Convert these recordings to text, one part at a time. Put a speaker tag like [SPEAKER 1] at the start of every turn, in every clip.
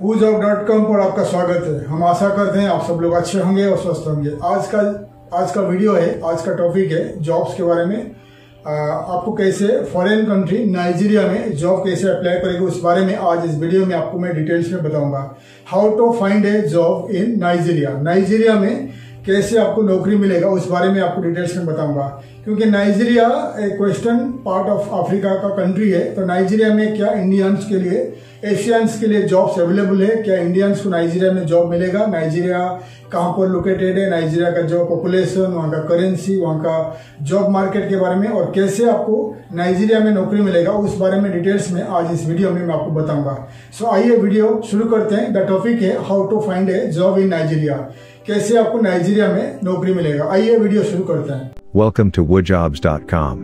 [SPEAKER 1] WooJob.com पर आपका स्वागत है। हम आशा करते हैं आप सब लोग अच्छे होंगे और स्वस्थ होंगे। आज का वीडियो है, आज का टॉपिक है जॉब्स के बारे में। आपको कैसे फॉरेन कंट्री नाइजीरिया में जॉब कैसे अप्लाई करेंगे उस बारे में आज इस वीडियो में आपको मैं डिटेल्स में बताऊंगा। How to find a job in Nigeria, Nigeria में कैसे आपको नौकरी मिलेगा उस बारे में आपको डिटेल्स में बताऊंगा। क्योंकि नाइजीरिया एक वेस्टर्न पार्ट ऑफ अफ्रीका का कंट्री है, तो नाइजीरिया में क्या इंडियंस के लिए, एशियंस के लिए जॉब्स अवेलेबल है, क्या इंडियंस को नाइजीरिया में जॉब मिलेगा, नाइजीरिया कहाँ पर लोकेटेड है, नाइजीरिया का जो पॉपुलेशन, वहाँ का करेंसी, वहाँ का जॉब मार्केट के बारे में और कैसे आपको नाइजीरिया में नौकरी मिलेगा उस बारे में डिटेल्स में आज इस वीडियो में मैं आपको बताऊंगा। सो आइए वीडियो शुरू करते हैं। द टॉपिक है how to find a job in Nigeria, कैसे आपको नाइजीरिया में नौकरी मिलेगा। आइए वीडियो शुरू करते हैं।
[SPEAKER 2] Welcome to woojobs.com.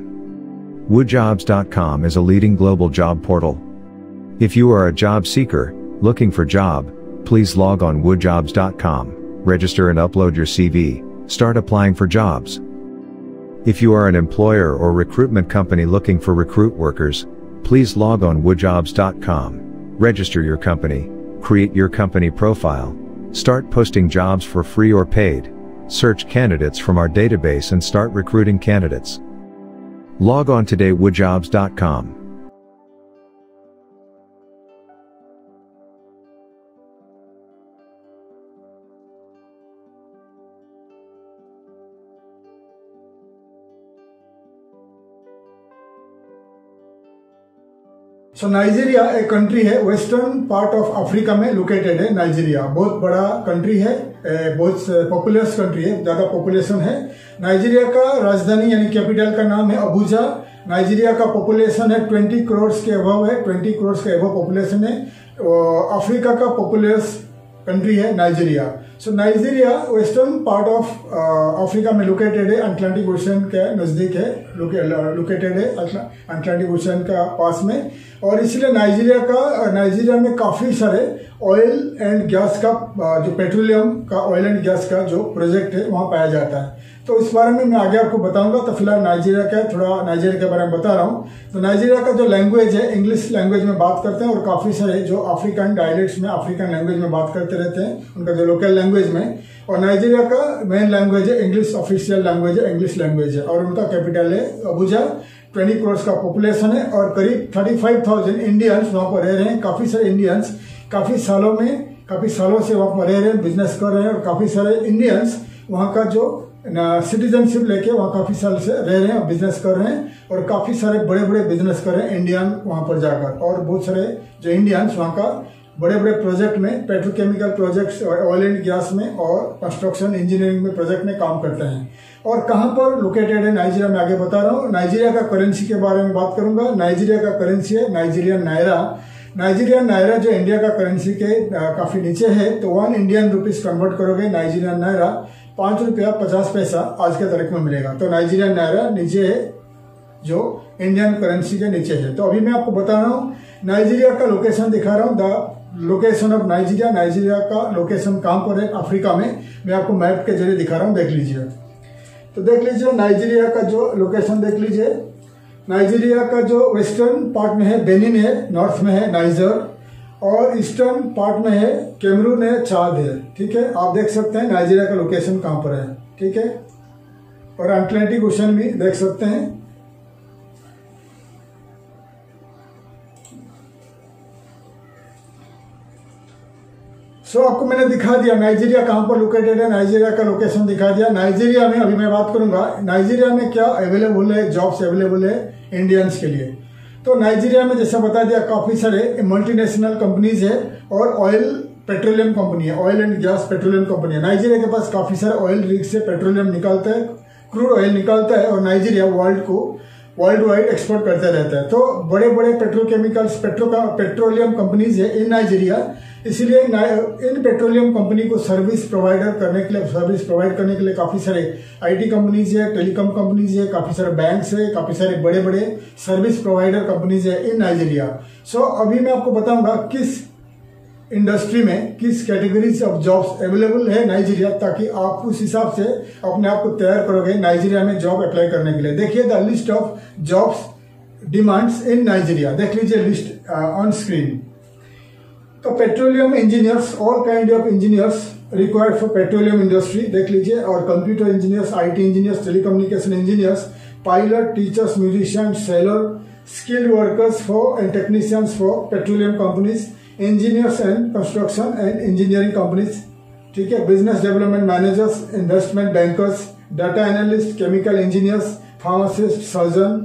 [SPEAKER 2] Woojobs.com is a leading global job portal. If you are a job seeker looking for job, please log on woojobs.com, register and upload your CV, start applying for jobs. If you are an employer or recruitment company looking for recruit workers, please log on woojobs.com, register your company, create your company profile, start posting jobs for free or paid, search candidates from our database and start recruiting candidates. Log on today woojobs.com.
[SPEAKER 1] So Nigeria एक country है, western part of Africa में located है। Nigeria बहुत बड़ा country है, बहुत populace country है, ज्यादा पॉपुलेशन है। नाइजीरिया का राजधानी यानी कैपिटल का नाम है अबुजा। नाइजीरिया का पॉपुलेशन है 20 करोड़ के अबव है, 20 करोड़ के अबव पॉपुलेशन है। अफ्रीका का पॉपुलस कंट्री है Nigeria. So Nigeria western part of Africa में लोकेटेड है, अटलांटिक ओशन के नजदीक है, लोकेटेड है अटलांटिक ओशन का पास में। और इसलिए नाइजीरिया में काफी सारे ऑयल एंड गैस का जो पेट्रोलियम का ऑयल एंड गैस का जो प्रोजेक्ट है वहां पाया जाता है। तो इस बारे में मैं आगे आपको बताऊंगा। तो फिलहाल नाइजीरिया के बारे में बता रहा हूँ। तो नाइजीरिया का जो लैंग्वेज है इंग्लिश लैंग्वेज में बात करते हैं और काफी सारे जो अफ्रीकन डायलेक्ट्स में अफ्रीकन लैंग्वेज में बात करते रहते हैं उनका जो लोकल लैंग्वेज में। और नाइजीरिया का मेन लैंग्वेज है इंग्लिश, ऑफिशियल लैंग्वेज है इंग्लिश लैंग्वेज है और उनका कैपिटल है अबुजा। 20 करोड़ का पॉपुलेशन है और करीब 35,000 इंडियंस वहां पर रह रहे हैं। काफी सारे इंडियंस काफी सालों से वहां पर रह रहे हैं, बिजनेस कर रहे हैं और काफी सारे इंडियंस वहां का जो सिटीजनशिप लेके वहां काफी साल से रह रहे हैं और बिजनेस कर रहे हैं और काफी सारे बड़े बड़े बिजनेस कर रहे हैं इंडियन वहां पर जाकर। और बहुत सारे जो इंडियंस वहां का बड़े बड़े प्रोजेक्ट में, petrochemical projects, oil and gas में और कंस्ट्रक्शन इंजीनियरिंग में प्रोजेक्ट में काम करते हैं। और कहां पर लोकेटेड है नाइजीरिया में आगे बता रहा हूँ। नाइजीरिया का करेंसी के बारे में बात करूंगा। नाइजीरिया का करेंसी है नाइजीरियन नायरा। नाइजीरियन नायरा जो इंडिया का करेंसी के काफी नीचे है, तो 1 इंडियन रुपीज कन्वर्ट करोगे नाइजीरियन नायरा 5 रुपया 50 पैसा आज के तारीख में मिलेगा। तो नाइजीरियन नायरा नीचे है जो इंडियन करेंसी के नीचे है। तो अभी मैं आपको बता रहा हूँ नाइजीरिया का लोकेशन दिखा रहा हूँ। The location of Nigeria, Nigeria का लोकेशन कहां पर है अफ्रीका में, मैं आपको मैप के जरिए दिखा रहा हूँ, देख लीजिए। तो देख लीजिए नाइजीरिया का जो लोकेशन देख लीजिए। नाइजीरिया का जो वेस्टर्न पार्ट में है बेनिन है, नॉर्थ में है नाइजर और ईस्टर्न पार्ट में है कैमरून है, चाद है। ठीक है, आप देख सकते हैं नाइजीरिया का लोकेशन कहां पर है। ठीक है, और अटलांटिक ओशन भी देख सकते हैं। आपको मैंने दिखा दिया नाइजीरिया कहां पर लोकेटेड है, नाइजीरिया का लोकेशन दिखा दिया। नाइजीरिया में अभी मैं बात करूंगा नाइजीरिया में क्या अवेलेबल है, जॉब्स अवेलेबल है इंडियंस के लिए। तो नाइजीरिया में जैसा बता दिया काफी सारे मल्टीनेशनल कंपनीज है और ऑयल पेट्रोलियम कंपनी है, oil and gas petroleum company है। नाइजीरिया के पास काफी सारे ऑयल रिग से पेट्रोलियम निकालता है, क्रूड ऑयल निकालता है और नाइजीरिया वर्ल्ड वाइड एक्सपोर्ट करते रहता है। तो बड़े बड़े पेट्रोकेमिकल्स पेट्रोलियम कंपनीज है इन नाइजीरिया, इसलिए इन पेट्रोलियम कंपनी को सर्विस प्रोवाइड करने के लिए काफी सारे आईटी कंपनीज है, टेलीकॉम कंपनीज है, काफी सारे बैंक्स है, काफी सारे बड़े बड़े सर्विस प्रोवाइडर कंपनीज है इन नाइजीरिया। अभी मैं आपको बताऊंगा किस इंडस्ट्री में किस कैटेगरीज ऑफ जॉब्स अवेलेबल है नाइजीरिया, ताकि आप उस हिसाब से अपने आप को तैयार करोगे नाइजीरिया में जॉब अप्लाई करने के लिए। देखिए the list of jobs demands in Nigeria, देख लीजिए लिस्ट ऑन स्क्रीन। तो petroleum engineers, all kind of engineers required for petroleum industry देख लीजिए, और computer engineers, IT engineers, telecommunication engineers, pilot, teachers, musician, seller, skilled workers for and technicians for petroleum companies, engineers and construction and engineering companies, ठीक है, business development managers, investment bankers, data analyst, chemical engineers, pharmacist, surgeon,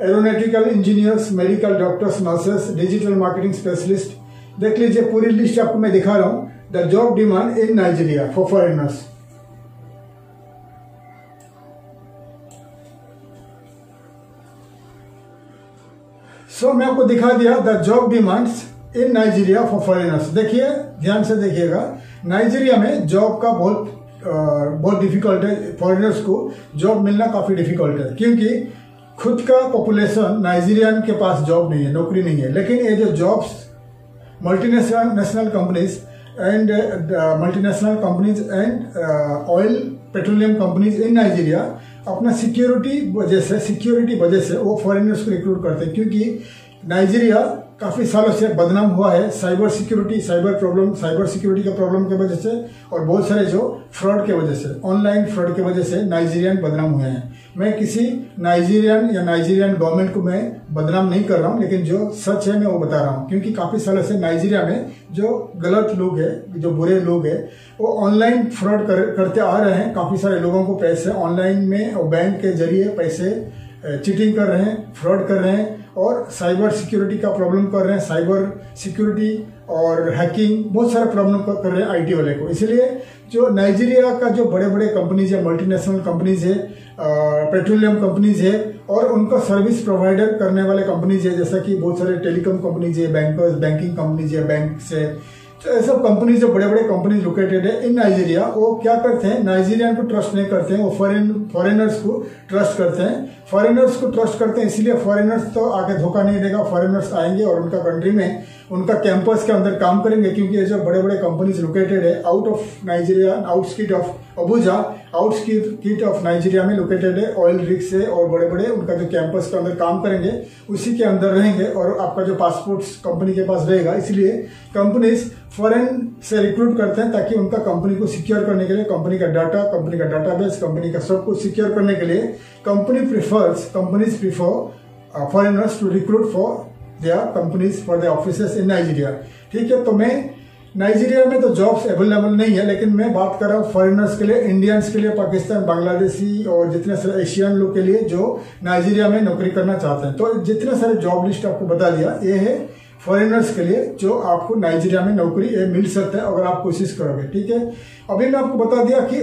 [SPEAKER 1] aeronautical engineers, medical doctors, nurses, digital marketing specialist. देख लीजिए पूरी list आपको मैं दिखा रहा हूं। The job demand in Nigeria for foreigners. So मैं आपको दिखा दिया the job demands in Nigeria for foreigners. देखिए ध्यान से देखिएगा, नाइजीरिया में जॉब का बहुत डिफिकल्ट है, फॉरेनर्स को जॉब मिलना काफी डिफिकल्ट है, क्योंकि खुद का पॉपुलेशन नाइजीरियन के पास जॉब नहीं है, नौकरी नहीं है। लेकिन ये जो jobs multinational companies and oil petroleum companies in Nigeria अपना सिक्योरिटी वजह से वो फॉरेनर्स को रिक्रूट करते हैं, क्योंकि नाइजीरिया काफी सालों से बदनाम हुआ है साइबर सिक्योरिटी का प्रॉब्लम की वजह से, और बहुत सारे जो फ्रॉड के वजह से, ऑनलाइन फ्रॉड के वजह से नाइजीरियन बदनाम हुए हैं। मैं किसी नाइजीरियन गवर्नमेंट को मैं बदनाम नहीं कर रहा हूं, लेकिन जो सच है मैं वो बता रहा हूं, क्योंकि काफी सालों से नाइजीरिया में जो गलत लोग हैं, जो बुरे लोग हैं, वो ऑनलाइन फ्रॉड करते आ रहे हैं। काफी सारे लोगों को पैसे ऑनलाइन में और बैंक के जरिए पैसे चीटिंग कर रहे हैं, फ्रॉड कर रहे हैं, और साइबर सिक्योरिटी का प्रॉब्लम कर रहे हैं, साइबर सिक्योरिटी और हैकिंग, बहुत सारे प्रॉब्लम कर रहे हैं आईटी वाले को। इसलिए जो नाइजीरिया का जो बड़े बड़े कंपनीज है, मल्टीनेशनल कंपनीज है, पेट्रोलियम कंपनीज है, और उनका सर्विस प्रोवाइडर करने वाले कंपनीज है, जैसा कि बहुत सारे टेलीकॉम कंपनीज है, बैंकिंग कंपनीज है, बैंक से, तो ऐसे कंपनीज जो बड़े बड़े कंपनीज लोकेटेड है इन नाइजीरिया, वो क्या करते हैं, नाइजीरियन को ट्रस्ट नहीं करते हैं, वो फॉरेनर्स को ट्रस्ट करते हैं। इसलिए फॉरेनर्स तो आके धोखा नहीं देगा, फॉरेनर्स आएंगे और उनका कंट्री में, उनका कैंपस के अंदर काम करेंगे, क्योंकि ये जो बड़े बड़े कंपनीज लोकेटेड है out of Nigeria, outskirt of Abuja, outskirt of Nigeria में लोकेटेड है, ऑयल रिग्स है, और बड़े बड़े उनका जो कैंपस के अंदर काम करेंगे उसी के अंदर रहेंगे, और आपका जो पासपोर्ट कंपनी के पास रहेगा। इसलिए कंपनीज फॉरेन से रिक्रूट करते हैं, ताकि उनका कंपनी को सिक्योर करने के लिए, कंपनी का डाटा, कंपनी का डाटाबेस, कंपनी का सब कुछ सिक्योर करने के लिए companies prefer foreigners to recruit for their companies for their offices in Nigeria. ठीक है, तो मैं नाइजीरिया में तो जॉब्स अवेलेबल नहीं है, लेकिन मैं बात कर रहा हूँ फॉरेनर्स के लिए, इंडियंस के लिए, पाकिस्तान, बांग्लादेशी और जितने सारे एशियन लोग के लिए जो नाइजीरिया में नौकरी करना चाहते हैं। तो जितने सारे जॉब लिस्ट आपको बता दिया, ये है फॉरेनर्स के लिए जो आपको नाइजीरिया में नौकरी मिल सकता है अगर आप कोशिश करोगे। ठीक है, अभी मैं आपको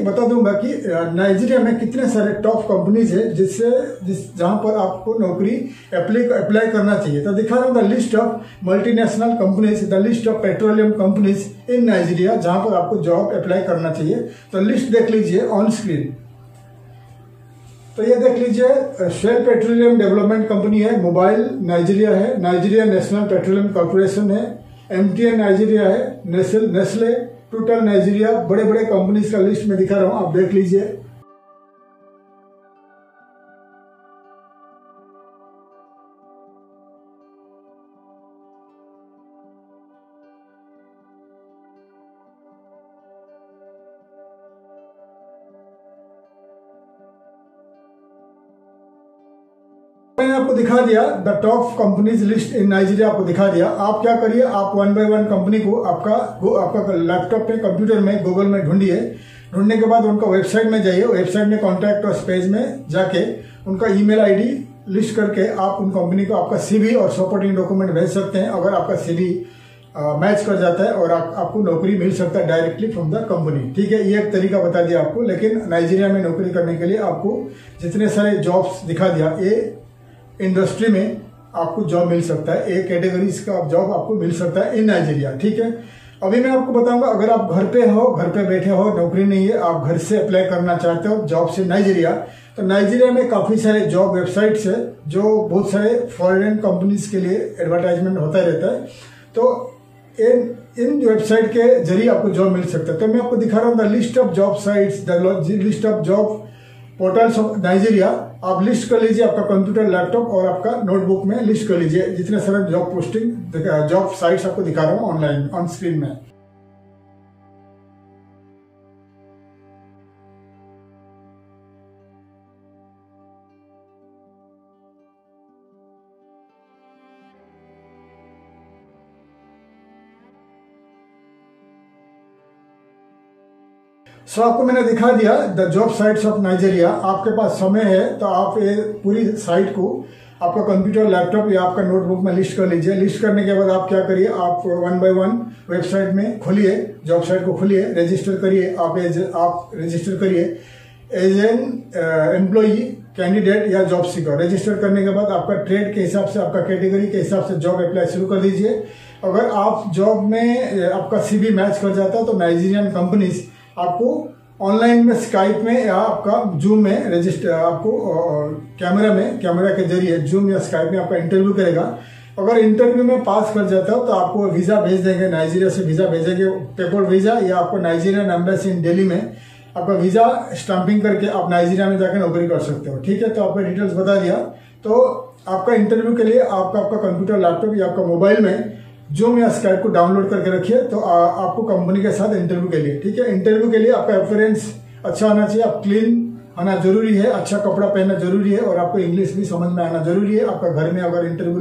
[SPEAKER 1] बता दूंगा कि नाइजीरिया में कितने सारे टॉप कंपनीज है जहां पर आपको नौकरी अप्लाई करना चाहिए। तो दिखा रहा हूं the list of multinational companies, the list of petroleum companies in Nigeria, जहां पर आपको जॉब अप्लाई करना चाहिए। तो लिस्ट देख लीजिए ऑन स्क्रीन। तो ये देख लीजिए, शेल पेट्रोलियम डेवलपमेंट कंपनी है, मोबाइल नाइजीरिया है, नाइजीरिया नेशनल पेट्रोलियम कॉर्पोरेशन है, MTN नाइजीरिया है, नेस्ले, टोटल नाइजीरिया, बड़े बड़े कंपनीज का लिस्ट में दिखा रहा हूं, आप देख लीजिए। मैंने आपको दिखा दिया the top companies list in Nigeria, आपको दिखा दिया। आप क्या करिए, आप 1 बाय 1 कंपनी को आपका लैपटॉप पे, कंप्यूटर में, गूगल में ढूंढिए। ढूंढने के बाद उनका वेबसाइट में जाइए, वेबसाइट में कॉन्टैक्ट और पेज में जाके उनका ईमेल आईडी लिस्ट करके आप उन कंपनी को आपका CV और सपोर्टिंग डॉक्यूमेंट भेज सकते हैं। अगर आपका CV मैच कर जाता है और आपको नौकरी मिल सकता है डायरेक्टली फ्रॉम द कंपनी। ठीक है, ये एक तरीका बता दिया आपको। लेकिन नाइजीरिया में नौकरी करने के लिए आपको जितने सारे जॉब्स दिखा दिया, ये इंडस्ट्री में आपको जॉब मिल सकता है, एक कैटेगरीज का जॉब आपको मिल सकता है इन नाइजीरिया। ठीक है, अभी मैं आपको बताऊंगा, अगर आप घर पे बैठे हो, नौकरी नहीं है, आप घर से अप्लाई करना चाहते हो जॉब से नाइजीरिया, तो नाइजीरिया में काफी सारे जॉब वेबसाइट्स है जो बहुत सारे फॉरेन कंपनीज के लिए एडवर्टाइजमेंट होता रहता है। तो इन वेबसाइट के जरिए आपको जॉब मिल सकता है। तो मैं आपको दिखा रहा हूँ the list of job sites, the list of job portals of Nigeria आप लिस्ट कर लीजिए, आपका कंप्यूटर, लैपटॉप और आपका नोटबुक में लिस्ट कर लीजिए जितने सारे जॉब पोस्टिंग, जॉब साइट्स आपको दिखा रहा हूँ ऑनलाइन ऑन स्क्रीन में। आपको मैंने दिखा दिया the job sites of Nigeria. आपके पास समय है तो आप ये पूरी साइट को आपका कंप्यूटर, लैपटॉप या आपका नोटबुक में लिस्ट कर लीजिए। लिस्ट करने के बाद आप क्या करिए, आप 1 by 1 वेबसाइट में खोलिए, जॉब साइट को खोलिए, रजिस्टर करिए। आप रजिस्टर करिए एज एन एम्प्लॉई, कैंडिडेट या जॉब सीकर। रजिस्टर करने के बाद आपका ट्रेड के हिसाब से, आपका कैटेगरी के हिसाब से जॉब अप्लाई शुरू कर दीजिए। अगर आप जॉब में आपका CV मैच कर जाता है तो नाइजीरियन कंपनीज आपको ऑनलाइन में, स्काइप में या आपका जूम में रजिस्टर, आपको कैमरा के जरिए जूम या स्काइप में आपका इंटरव्यू करेगा। अगर इंटरव्यू में पास कर जाता हो तो आपको वीजा भेज देंगे, नाइजीरिया से वीजा भेजेंगे, पेपर वीजा, या आपको नाइजीरियन एम्बेसी इन दिल्ली में आपका वीजा स्टैंपिंग करके आप नाइजीरिया में जाकर नौकरी कर सकते हो। ठीक है, तो आपका डिटेल्स बता दिया। तो आपका इंटरव्यू के लिए आपका कंप्यूटर, लैपटॉप या आपका मोबाइल में जूम या स्काइप को डाउनलोड करके रखिए, तो आपको कंपनी के साथ इंटरव्यू के लिए, ठीक है, इंटरव्यू के लिए आपका अपीयरेंस अच्छा होना चाहिए, आप क्लीन होना जरूरी है, अच्छा कपड़ा पहनना जरूरी है और आपको इंग्लिश भी समझ में आना जरूरी है। आपका घर में अगर इंटरव्यू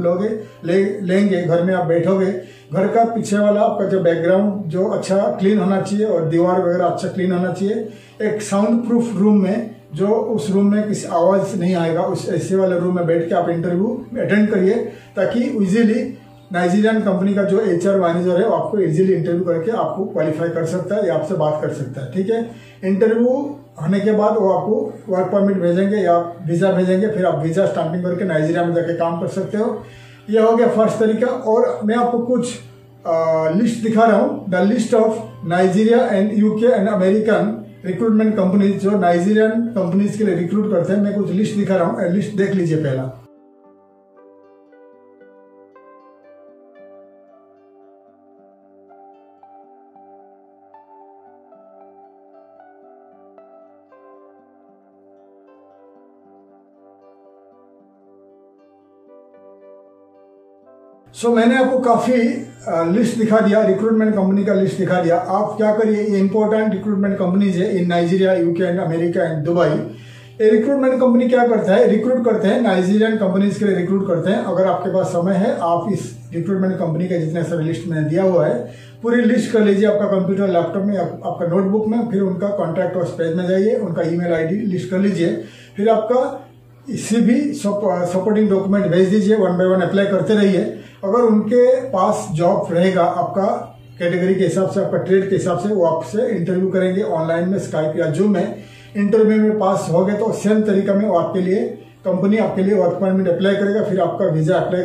[SPEAKER 1] लेंगे, घर में आप बैठोगे, घर का पीछे वाला आपका जो बैकग्राउंड जो अच्छा क्लीन होना चाहिए और दीवार वगैरह अच्छा क्लीन होना चाहिए। एक साउंड प्रूफ रूम में, जो उस रूम में किसी आवाज नहीं आएगा, उस ऐसे वाले रूम में बैठ के आप इंटरव्यू अटेंड करिए, ताकि इजीली नाइजीरियन कंपनी का जो HR मैनेजर है वो आपको इजीली इंटरव्यू करके आपको क्वालिफाई कर सकता है या आपसे बात कर सकता है। ठीक है, इंटरव्यू होने के बाद वो आपको वर्क परमिट भेजेंगे या वीजा भेजेंगे, फिर आप वीजा स्टैंपिंग करके नाइजीरिया में जाके काम कर सकते हो। ये हो गया फर्स्ट तरीका। और मैं आपको कुछ लिस्ट दिखा रहा हूँ, the list of Nigeria and UK and American recruitment companies, जो नाइजीरियन कंपनीज के लिए रिक्रूट करते हैं। मैं कुछ लिस्ट दिखा रहा हूँ, लिस्ट देख लीजिए पहला। मैंने आपको काफी लिस्ट दिखा दिया, रिक्रूटमेंट कंपनी का लिस्ट दिखा दिया। आप क्या करिए, ये इंपॉर्टेंट रिक्रूटमेंट कंपनीज है in Nigeria, UK and America and Dubai. ये रिक्रूटमेंट कंपनी क्या करता है, रिक्रूट करते हैं, नाइजीरियन कंपनीज के लिए रिक्रूट करते हैं। अगर आपके पास समय है, आप इस रिक्रूटमेंट कंपनी के जितने सारे लिस्ट मैंने दिया हुआ है पूरी लिस्ट कर लीजिए आपका कंप्यूटर, लैपटॉप में, आपका नोटबुक में। फिर उनका कॉन्टैक्ट अस पेज में जाइए, उनका email ID लिस्ट कर लीजिए। फिर आपका CV सपोर्टिंग डॉक्यूमेंट भेज दीजिए, 1 by 1 अप्लाई करते रहिए। अगर उनके पास जॉब रहेगा, आपका कैटेगरी के हिसाब से, आपका ट्रेड के हिसाब से, वो आपसे इंटरव्यू करेंगे ऑनलाइन में, स्काइप या जूम में। इंटरव्यू में पास हो गए तो सेम तरीका में वो आपके लिए, कंपनी आपके लिए वर्क परमिट अप्लाई करेगा, फिर आपका वीजा अप्लाई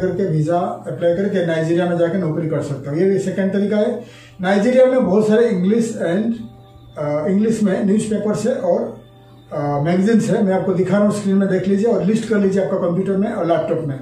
[SPEAKER 1] करके नाइजीरिया में जाकर नौकरी कर सकते हो। ये भी सेकेंड तरीका है। नाइजीरिया में बहुत सारे इंग्लिश में न्यूज़पेपर्स है और मैगजीन्स है, मैं आपको दिखा रहा हूँ, स्क्रीन में देख लीजिए और लिस्ट कर लीजिए आपका कंप्यूटर में और लैपटॉप में।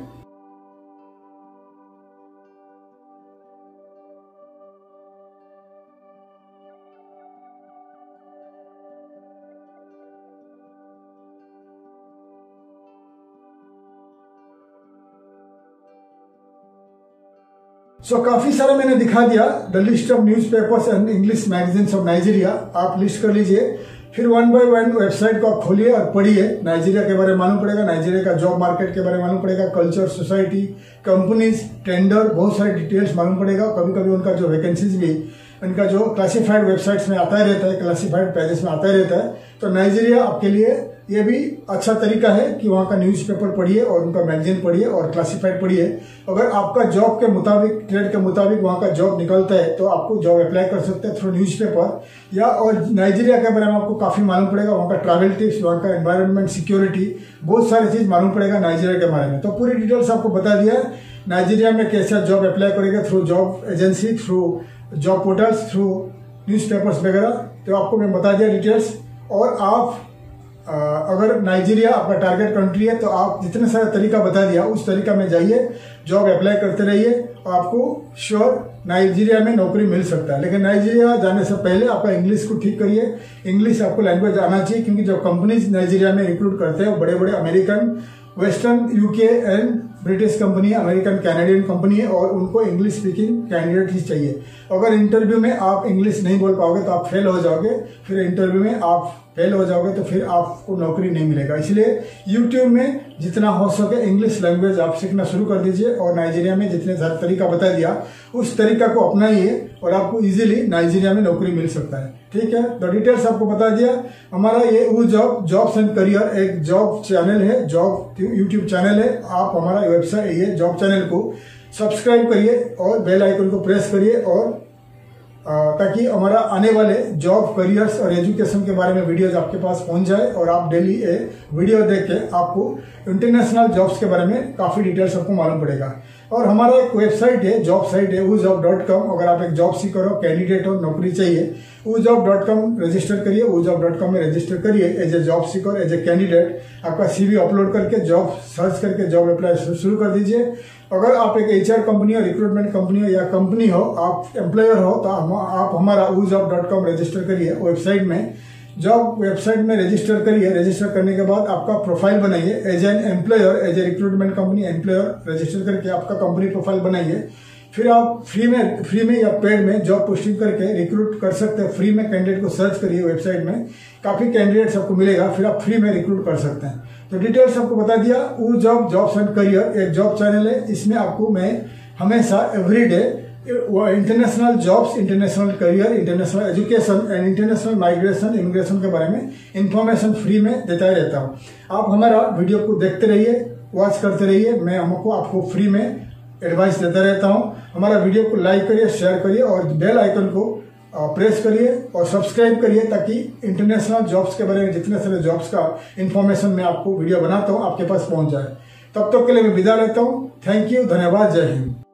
[SPEAKER 1] काफी सारा मैंने दिखा दिया, the list of newspapers and English magazines of Nigeria. आप लिस्ट कर लीजिए, फिर 1 by 1 वेबसाइट को आप खोलिए और पढ़िए। नाइजीरिया के बारे में मालूम पड़ेगा, नाइजीरिया का जॉब मार्केट के बारे में मालूम पड़ेगा, कल्चर, सोसाइटी, कंपनीज, टेंडर, बहुत सारे डिटेल्स मालूम पड़ेगा। कभी कभी उनका जो वैकेंसीज भी, उनका जो क्लासिफाइड वेबसाइट्स में आता ही रहता है, क्लासिफाइड पेजेस में आता ही रहता है। तो नाइजीरिया आपके लिए ये भी अच्छा तरीका है कि वहाँ का न्यूज़पेपर पढ़िए और उनका मैगजीन पढ़िए और क्लासिफाइड पढ़िए। अगर आपका जॉब के मुताबिक, ट्रेड के मुताबिक वहाँ का जॉब निकलता है तो आपको जॉब अप्लाई कर सकते हैं थ्रू न्यूज़पेपर या। और नाइजीरिया के बारे में आपको काफी मालूम पड़ेगा, वहाँ का ट्रैवल टिप्स, वहाँ का एनवायरमेंट, सिक्योरिटी, बहुत सारी चीज मालूम पड़ेगा नाइजीरिया के बारे में। तो पूरी डिटेल्स आपको बता दिया है नाइजीरिया में कैसा जॉब अप्लाई करेगा, through job agency, through job portals, through newspapers वगैरह। तो आपको मैं बता दिया डिटेल्स। और आप अगर नाइजीरिया आपका टारगेट कंट्री है तो आप जितने सारे तरीका बता दिया उस तरीका में जाइए, जॉब अप्लाई करते रहिए और आपको श्योर नाइजीरिया में नौकरी मिल सकता है। लेकिन नाइजीरिया जाने से पहले आपका इंग्लिश को ठीक करिए। इंग्लिश आपको लैंग्वेज आना चाहिए, क्योंकि जो कंपनीज नाइजीरिया में रिक्रूट करते हैं वो बड़े बड़े American, western, UK and British company है, अमेरिकन कैनेडियन कंपनी है, और उनको इंग्लिश स्पीकिंग कैंडिडेट ही चाहिए। अगर इंटरव्यू में आप इंग्लिश नहीं बोल पाओगे तो आप फेल हो जाओगे, फिर इंटरव्यू में आप फेल हो जाओगे तो फिर आपको नौकरी नहीं मिलेगा। इसलिए यूट्यूब में जितना हो सके इंग्लिश लैंग्वेज आप सीखना शुरू कर दीजिए, और नाइजीरिया में जितने सारे तरीका बता दिया उस तरीका को अपनाइए और आपको इजीली नाइजीरिया में नौकरी मिल सकता है। ठीक है, तो डिटेल्स आपको बता दिया। हमारा ये वो जॉब्स एंड करियर एक जॉब चैनल है, जॉब यूट्यूब चैनल है। आप हमारा वेबसाइट ये जॉब चैनल को सब्सक्राइब करिए और बेल आइकन को प्रेस करिए, और ताकि हमारा आने वाले जॉब, करियर्स और एजुकेशन के बारे में वीडियोज आपके पास पहुंच जाए, और आप डेली ये वीडियो देख के आपको इंटरनेशनल जॉब्स के बारे में काफी डिटेल्स आपको मालूम पड़ेगा। और हमारा एक वेबसाइट है, जॉब साइट है woojobs.com। अगर आप एक जॉब सीकर हो, कैंडिडेट हो, नौकरी चाहिए, woojobs.com रजिस्टर करिए। woojobs.com में रजिस्टर करिए as a job seeker, as a candidate. आपका सीवी अपलोड करके जॉब सर्च करके जॉब अप्लाई शुरू कर दीजिए। अगर आप एक एचआर कंपनी हो, रिक्रूटमेंट कंपनी हो या कंपनी हो, आप एम्प्लॉयर हो, तो आप हमारा woojobs.com रजिस्टर करिए। वेबसाइट में जॉब वेबसाइट में रजिस्टर करिए। रजिस्टर करने के बाद आपका प्रोफाइल बनाइए as an employer, as a recruitment company employer register करके आपका कंपनी प्रोफाइल बनाइए। फिर आप फ्री में या पेड में जॉब पोस्टिंग करके रिक्रूट कर सकते हैं। फ्री में कैंडिडेट को सर्च करिए, वेबसाइट में काफी कैंडिडेट्स आपको मिलेगा, फिर आप फ्री में रिक्रूट कर सकते हैं। तो डिटेल्स आपको बता दिया। जॉब्स एंड करियर एक जॉब चैनल है, इसमें आपको मैं हमेशा everyday international jobs, international career, international education and international migration, immigration के बारे में इंफॉर्मेशन फ्री में देता ही रहता हूँ। आप हमारा वीडियो को देखते रहिए, वॉच करते रहिए। मैं आपको फ्री में एडवाइस देता रहता हूँ। हमारा वीडियो को लाइक करिए, शेयर करिए और बेल आइकन को प्रेस करिए और सब्सक्राइब करिए, ताकि इंटरनेशनल जॉब्स के बारे में जितने सारे जॉब्स का इंफॉर्मेशन मैं आपको वीडियो बनाता हूँ आपके पास पहुंच जाए। तब तक के लिए मैं विदा लेता हूँ। थैंक यू, धन्यवाद, जय हिंद।